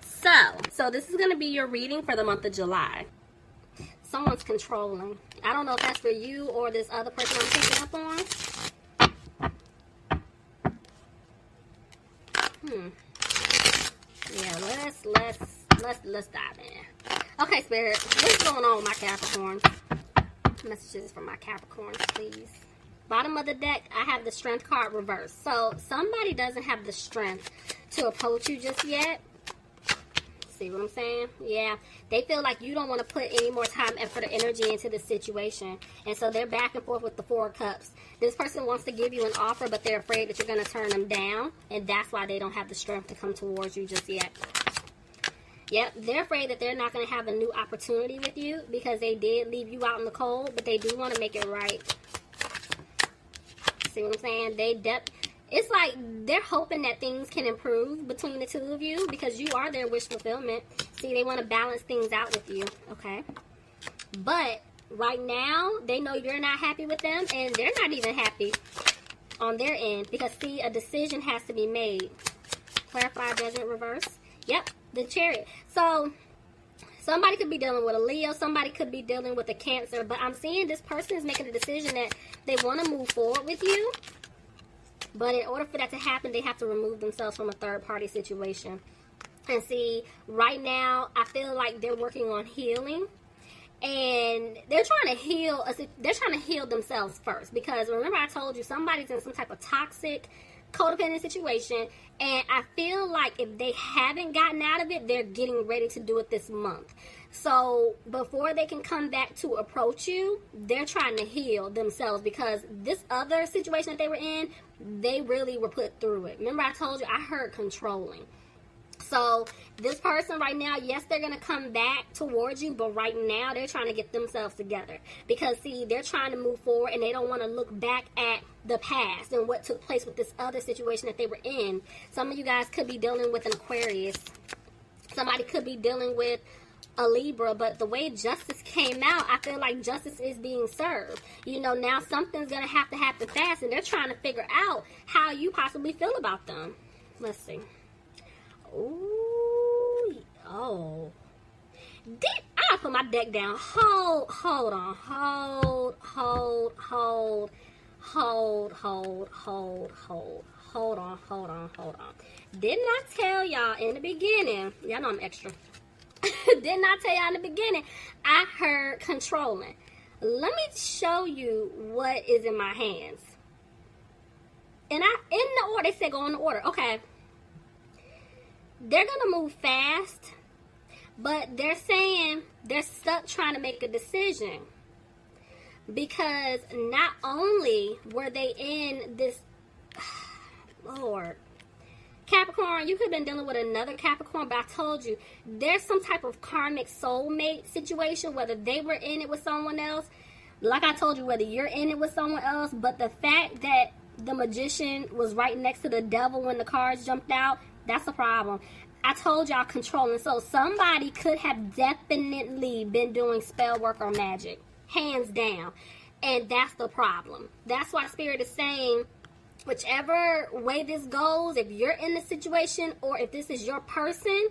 So this is going to be your reading for the month of July. Someone's controlling. I don't know if that's for you or this other person I'm picking up on. Yeah, let's dive in. Okay, Spirit, what's going on with my Capricorn? Messages from my Capricorns, please. Bottom of the deck, I have the Strength card reversed. So somebody doesn't have the strength to approach you just yet. See what I'm saying? Yeah, they feel like you don't want to put any more time, effort, or energy into this situation. And so they're back and forth with the Four of Cups. This person wants to give you an offer, but they're afraid that you're going to turn them down. And that's why they don't have the strength to come towards you just yet. Yep, they're afraid that they're not going to have a new opportunity with you because they did leave you out in the cold, but they do want to make it right. See what I'm saying? It's like they're hoping that things can improve between the two of you because you are their wish fulfillment. See, they want to balance things out with you, okay? But right now, they know you're not happy with them, and they're not even happy on their end because, see, a decision has to be made. Clarify, Judgment, reverse. Yep, the Chariot. So somebody could be dealing with a Leo. Somebody could be dealing with a Cancer. But I'm seeing this person is making a decision that they want to move forward with you. But in order for that to happen, they have to remove themselves from a third-party situation. And see, right now, I feel like they're working on healing. And they're trying to heal. They're trying to heal themselves first. Because remember I told you, somebody's in some type of toxic, codependent situation. And I feel like if they haven't gotten out of it, they're getting ready to do it this month. So before they can come back to approach you, they're trying to heal themselves because this other situation that they were in, they really were put through it. Remember I told you, I heard controlling. So this person right now, yes, they're going to come back towards you, but right now they're trying to get themselves together. Because, see, they're trying to move forward and they don't want to look back at the past and what took place with this other situation that they were in. Some of you guys could be dealing with an Aquarius. Somebody could be dealing with a Libra, but the way justice came out, I feel like justice is being served. You know, now something's going to happen fast, and they're trying to figure out how you possibly feel about them. Let's see. Ooh, oh. I gotta put my deck down. Hold on. Didn't I tell y'all in the beginning? Y'all know I'm extra. Didn't I tell y'all in the beginning? I heard controlling. Let me show you what is in my hands. And in the order, they said go in the order. Okay. They're going to move fast, but they're saying they're stuck trying to make a decision. Because not only were they in this, Lord, Capricorn, you could have been dealing with another Capricorn, but I told you, there's some type of karmic soulmate situation, whether they were in it with someone else. Like I told you, whether you're in it with someone else, but the fact that the Magician was right next to the Devil when the cards jumped out, that's the problem. I told y'all controlling. So somebody could have definitely been doing spell work or magic. Hands down. And that's the problem. That's why Spirit is saying, whichever way this goes, if you're in the situation or if this is your person,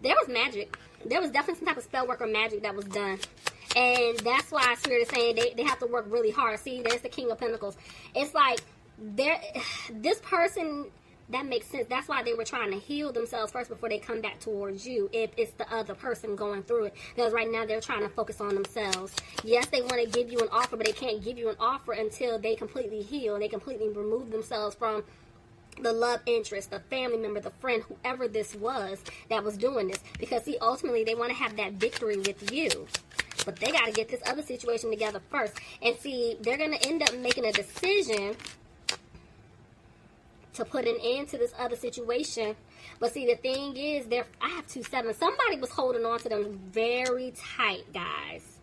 there was magic. There was definitely some type of spell work or magic that was done. And that's why Spirit is saying they have to work really hard. See, there's the King of Pentacles. It's like, this person, that makes sense. That's why they were trying to heal themselves first before they come back towards you, if it's the other person going through it. Because right now they're trying to focus on themselves. Yes, they want to give you an offer, but they can't give you an offer until they completely heal. They completely remove themselves from the love interest, the family member, the friend, whoever this was that was doing this. Because, see, ultimately they want to have that victory with you. But they got to get this other situation together first. And see, they're going to end up making a decision to put an end to this other situation. But see, the thing is, I have 2 7. Somebody was holding on to them very tight, guys.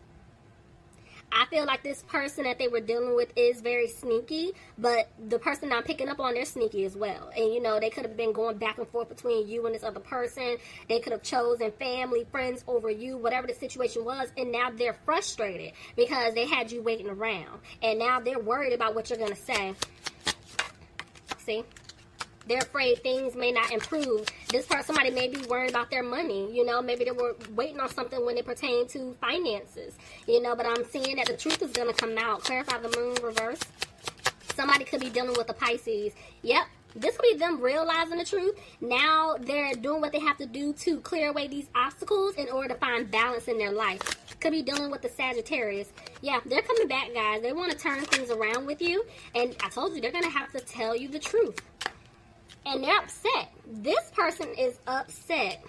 I feel like this person that they were dealing with is very sneaky, but the person I'm picking up on, they're sneaky as well. And, you know, they could have been going back and forth between you and this other person. They could have chosen family, friends over you, whatever the situation was, and now they're frustrated because they had you waiting around. And now they're worried about what you're going to say. See? They're afraid things may not improve. This part, somebody may be worried about their money. You know, maybe they were waiting on something when it pertained to finances. You know, but I'm seeing that the truth is going to come out. Clarify the moon reverse. Somebody could be dealing with a Pisces. Yep. This could be them realizing the truth. Now they're doing what they have to do to clear away these obstacles in order to find balance in their life. Could be dealing with the Sagittarius. Yeah, they're coming back, guys. They want to turn things around with you. And I told you, they're going to have to tell you the truth. And they're upset. This person is upset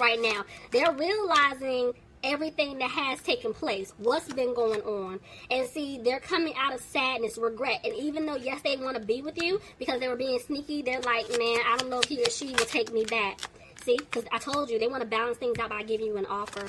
right now. They're realizing everything that has taken place, what's been going on. And see, they're coming out of sadness, regret. And even though, yes, they want to be with you because they were being sneaky, they're like, man, I don't know if he or she will take me back. See, because I told you, they want to balance things out by giving you an offer.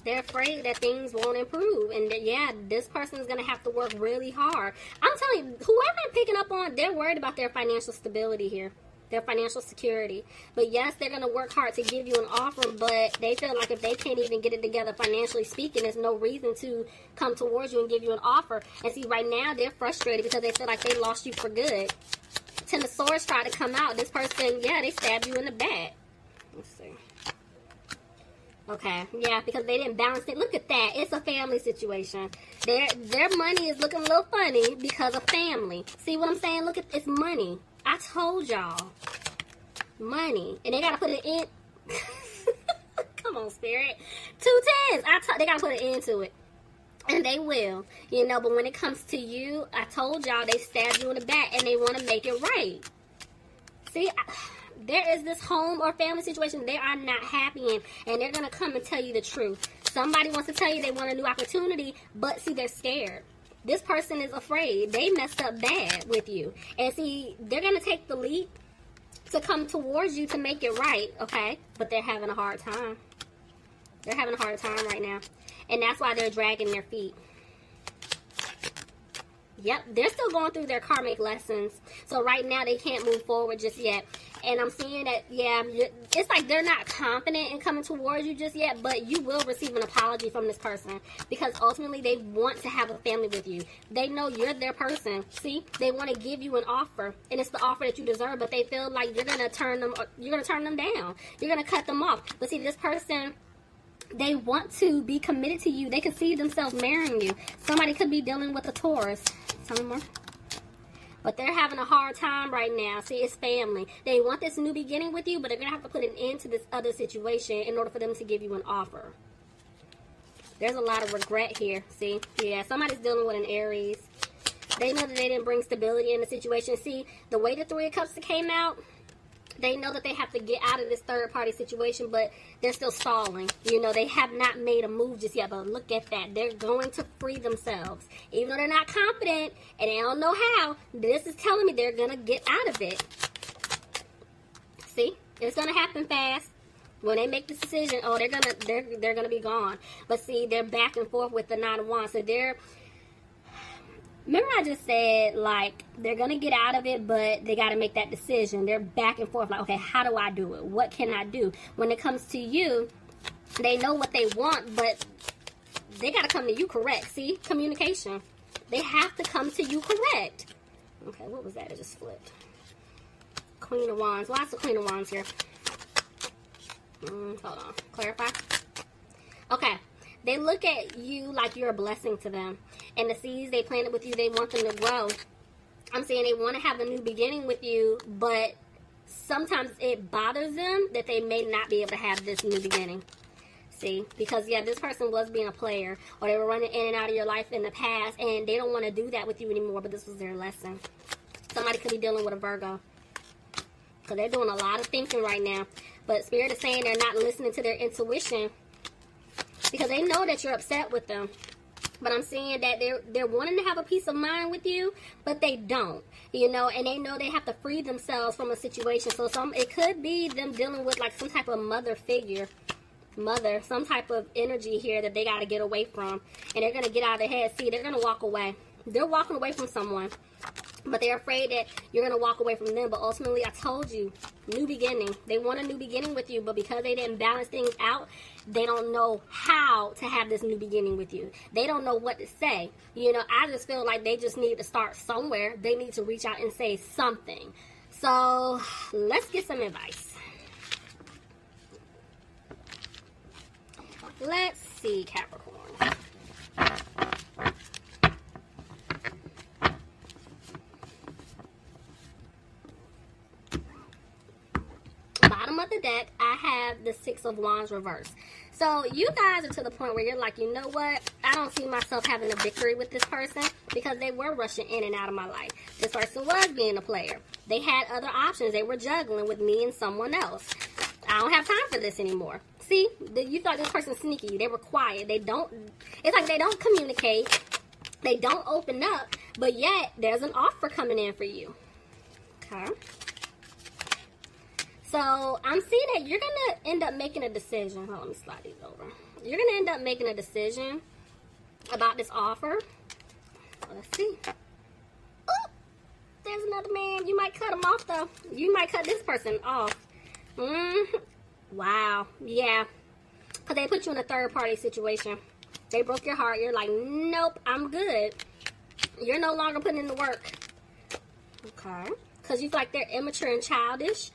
They're afraid that things won't improve. And that, yeah, this person is going to have to work really hard. I'm telling you, whoever I'm picking up on, they're worried about their financial stability here. Their financial security. But yes, they're going to work hard to give you an offer, but they feel like if they can't even get it together financially speaking, there's no reason to come towards you and give you an offer. And see, right now, they're frustrated because they feel like they lost you for good. Ten of Swords tried to come out. This person, yeah, they stabbed you in the back. Let's see. Okay, yeah, because they didn't balance it. Look at that. It's a family situation. Their money is looking a little funny because of family. See what I'm saying? Look at it's money. I told y'all. Money. And they got to put it in. Come on, Spirit. 2 tens. They got to put an end to it. And they will. You know, but when it comes to you, I told y'all they stabbed you in the back and they want to make it right. See, there is this home or family situation they are not happy in, and they're going to come and tell you the truth. Somebody wants to tell you they want a new opportunity, but see, they're scared. This person is afraid. They messed up bad with you. And see, they're going to take the leap to come towards you to make it right, okay? But they're having a hard time. They're having a hard time right now. And that's why they're dragging their feet. Yep, they're still going through their karmic lessons. So right now they can't move forward just yet. And I'm seeing that, yeah, it's like they're not confident in coming towards you just yet, but you will receive an apology from this person because ultimately they want to have a family with you. They know you're their person. See, they want to give you an offer, and it's the offer that you deserve, but they feel like you're going to turn them down. You're going to cut them off. But see, this person, they want to be committed to you. They can see themselves marrying you. Somebody could be dealing with a Taurus. Tell me more. But they're having a hard time right now. See, it's family. They want this new beginning with you, but they're going to have to put an end to this other situation in order for them to give you an offer. There's a lot of regret here. See? Yeah, somebody's dealing with an Aries. They know that they didn't bring stability in the situation. See, the way the Three of Cups came out, they know that they have to get out of this third-party situation, but they're still stalling. You know, they have not made a move just yet, but look at that. They're going to free themselves. Even though they're not confident and they don't know how, this is telling me they're going to get out of it. See? It's going to happen fast. When they make this decision, oh, they're gonna be gone. But see, they're back and forth with the Nine of Wands. So remember I just said, like, they're going to get out of it, but they got to make that decision. They're back and forth, like, okay, how do I do it? What can I do? When it comes to you, they know what they want, but they got to come to you correct. See? Communication. They have to come to you correct. Okay, what was that? It just flipped. Queen of Wands. Why is the Queen of Wands here? Hold on. Clarify. Okay. They look at you like you're a blessing to them. And the seeds they planted with you, they want them to grow. I'm saying they want to have a new beginning with you, but sometimes it bothers them that they may not be able to have this new beginning. See? Because, yeah, this person was being a player, or they were running in and out of your life in the past, and they don't want to do that with you anymore, but this was their lesson. Somebody could be dealing with a Virgo. So they're doing a lot of thinking right now. But Spirit is saying they're not listening to their intuition, because they know that you're upset with them. But I'm saying that they're wanting to have a peace of mind with you, but they don't. You know, and they know they have to free themselves from a situation. So it could be them dealing with like some type of mother figure. Some type of energy here that they got to get away from. And they're going to get out of their head. See, they're going to walk away. They're walking away from someone. But they're afraid that you're going to walk away from them. But ultimately, I told you, new beginning. They want a new beginning with you. But because they didn't balance things out, they don't know how to have this new beginning with you. They don't know what to say. You know, I just feel like they just need to start somewhere. They need to reach out and say something. So, let's get some advice. Let's see, Capricorn. Bottom of the deck, I have the Six of Wands reversed. So you guys are to the point where you're like, you know what? I don't see myself having a victory with this person because they were rushing in and out of my life. This person was being a player. They had other options. They were juggling with me and someone else. I don't have time for this anymore. See, you thought this person's sneaky. They were quiet. They don't, it's like they don't communicate. They don't open up, but yet there's an offer coming in for you. Okay. So, I'm seeing that you're going to end up making a decision. Hold on, let me slide these over. You're going to end up making a decision about this offer. Let's see. Oh, there's another man. You might cut him off, though. You might cut this person off. Wow. Yeah. Because they put you in a third-party situation. They broke your heart. You're like, nope, I'm good. You're no longer putting in the work. Okay. Because you feel like they're immature and childish.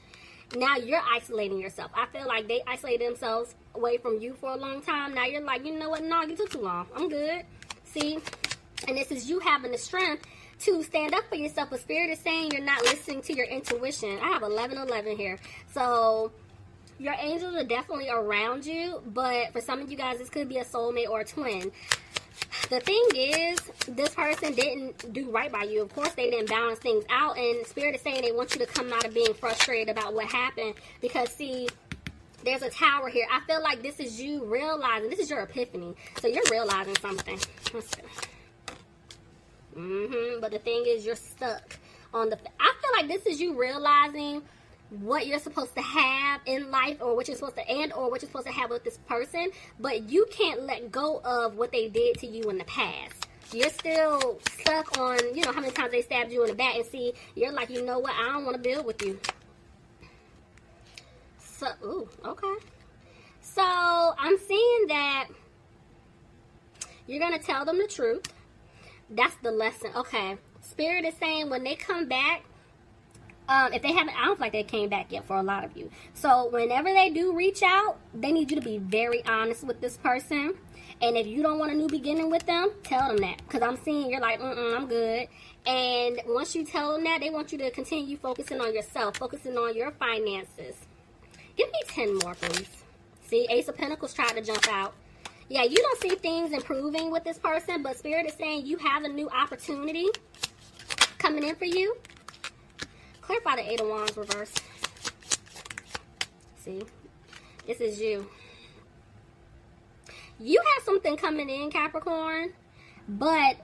Now you're isolating yourself. I feel like they isolated themselves away from you for a long time. Now you're like, you know what? No, you took too long. I'm good. See? And this is you having the strength to stand up for yourself. But Spirit is saying you're not listening to your intuition. I have 11-11 here. So your angels are definitely around you. But for some of you guys, this could be a soulmate or a twin. The thing is, this person didn't do right by you. Of course, they didn't balance things out. And Spirit is saying they want you to come out of being frustrated about what happened. Because, see, there's a tower here. I feel like this is you realizing. This is your epiphany. So you're realizing something. Let's see. But the thing is, you're stuck on the... I feel like this is you realizing what you're supposed to have in life, or what you're supposed to, and or what you're supposed to have with this person, but you can't let go of what they did to you in the past. You're still stuck on, you know, how many times they stabbed you in the back, and see, you're like, you know what, I don't want to build with you. So, ooh, okay. So, I'm seeing that you're going to tell them the truth. That's the lesson. Okay. Spirit is saying when they come back, if they haven't, I don't feel like they came back yet for a lot of you. So whenever they do reach out, they need you to be very honest with this person. And if you don't want a new beginning with them, tell them that. Because I'm seeing you're like, I'm good. And once you tell them that, they want you to continue focusing on yourself, focusing on your finances. Give me 10 more, please. See, Ace of Pentacles tried to jump out. Yeah, you don't see things improving with this person, but Spirit is saying you have a new opportunity coming in for you. Clarify the Eight of Wands reverse. See, this is you. You have something coming in, Capricorn, but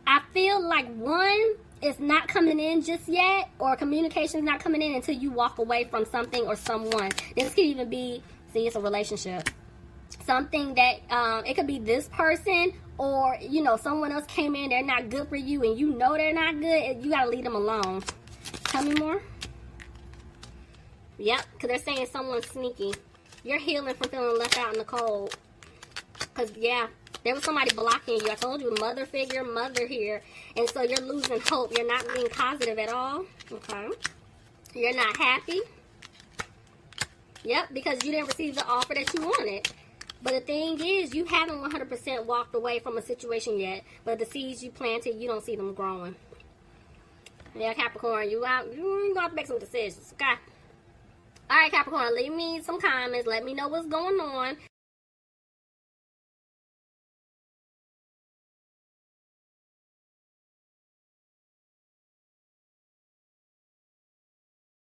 I feel like one is not coming in just yet, or communication is not coming in until you walk away from something or someone. This could even be, see, it's a relationship. Something that, it could be this person, or, you know, someone else came in, they're not good for you, and you know they're not good, and you gotta leave them alone. Tell me more. Yep, because they're saying someone's sneaky. You're healing from feeling left out in the cold. Because, yeah, there was somebody blocking you. I told you, mother figure, mother here. And so you're losing hope. You're not being positive at all. Okay. You're not happy. Yep, because you didn't receive the offer that you wanted. But the thing is, you haven't 100% walked away from a situation yet. But the seeds you planted, you don't see them growing. Yeah, Capricorn, you have to make some decisions, okay? All right, Capricorn, leave me some comments. Let me know what's going on.